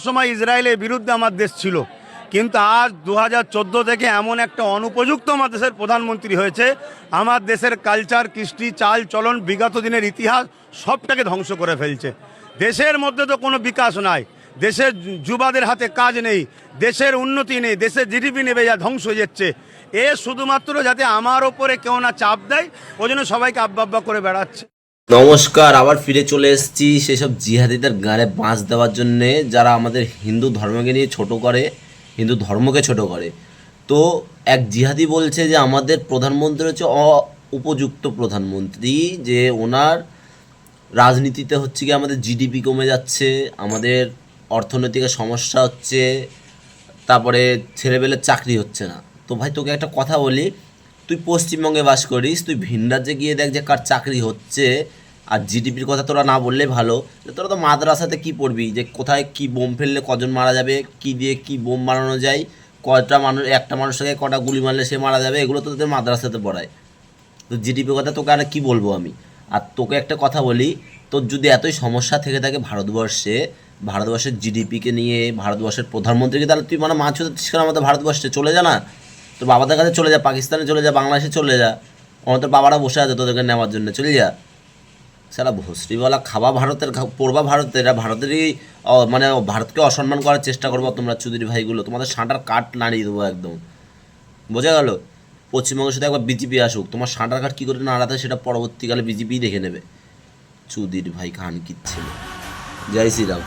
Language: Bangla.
সময় ইসরায়েলের বিরুদ্ধে আমার দেশ ছিল, কিন্তু আজ 2014 থেকে এমন একটা অনুপযুক্ত আমার দেশের প্রধানমন্ত্রী হয়েছে, আমার দেশের কালচার, কৃষ্টি, চাল চলন, বিগত দিনের ইতিহাস সবটাকে ধ্বংস করে ফেলছে। দেশের মধ্যে তো কোনো বিকাশ নাই, দেশের যুবাদের হাতে কাজ নেই, দেশের উন্নতি নেই, দেশের জিডিপি নেবে, যা ধ্বংস হয়ে যাচ্ছে। এ শুধুমাত্র যাতে আমার ওপরে কেউ না চাপ দেয়, ওই জন্য সবাইকে আব্বা আব্বা করে বেড়াচ্ছে। নমস্কার, আবার ফিরে চলে এসেছি সেসব জিহাদিদের গানে বাঁশ দেওয়ার জন্যে যারা আমাদের হিন্দু ধর্মকে নিয়ে ছোট করে, হিন্দু ধর্মকে ছোট করে। তো এক জিহাদি বলছে যে আমাদের প্রধানমন্ত্রী হচ্ছে উপযুক্ত প্রধানমন্ত্রী, যে ওনার রাজনীতিতে হচ্ছে কি আমাদের জিডিপি কমে যাচ্ছে, আমাদের অর্থনৈতিক সমস্যা হচ্ছে, তারপরে ছেলেবেলের চাকরি হচ্ছে না। তো ভাই তোকে একটা কথা বলি, তুই পশ্চিমবঙ্গে বাস করিস, তুই ভিন রাজ্যে গিয়ে দেখ যে কার চাকরি হচ্ছে। আর জিডিপির কথা তোরা না বললে ভালো, যে তোরা তো মাদ্রাসাতে কি পড়বি, যে কোথায় কি বোম ফেললে কজন মারা যাবে, কি দিয়ে কি বোম বানানো যায়, কয়টা মানুষ, একটা মানুষকে কটা গুলি মারলে সে মারা যাবে, এগুলো তো তোদের মাদ্রাসাতে পড়ায়। তো জিডিপির কথা তোকে আর কি বলবো আমি। আর তোকে একটা কথা বলি, তোর যদি এতই সমস্যা থেকে থাকে ভারতবর্ষের জিডিপিকে নিয়ে, ভারতবর্ষের প্রধানমন্ত্রীকে, তাহলে তুই মানে মাছ হচ্ছিস কেন আমাদের ভারতবর্ষে? চলে যা না, তোর বাবাদের কাছে চলে যা, পাকিস্তানে চলে যা, বাংলাদেশে চলে যা, তোর বাবারা বসে আছে তোদেরকে নেওয়ার জন্য, চলে যা। সারা ভস্রিওয়ালা খাওয়া ভারতের, পড়বা ভারতের, এরা ভারতেরই মানে ভারতকে অসম্মান করার চেষ্টা করবো তোমরা চুদির ভাইগুলো, তোমাদের সাঁটার কাঠ নাড়িয়ে দেবো একদম, বোঝা গেল? পশ্চিমবঙ্গের সাথে একবার বিজেপি আসুক, তোমার সাঁটার কাঠ কী করে নাড়াতে সেটা পরবর্তীকালে বিজেপিই দেখে নেবে। চুদির ভাই খান কিচ্ছিল। জয় শ্রীরাম।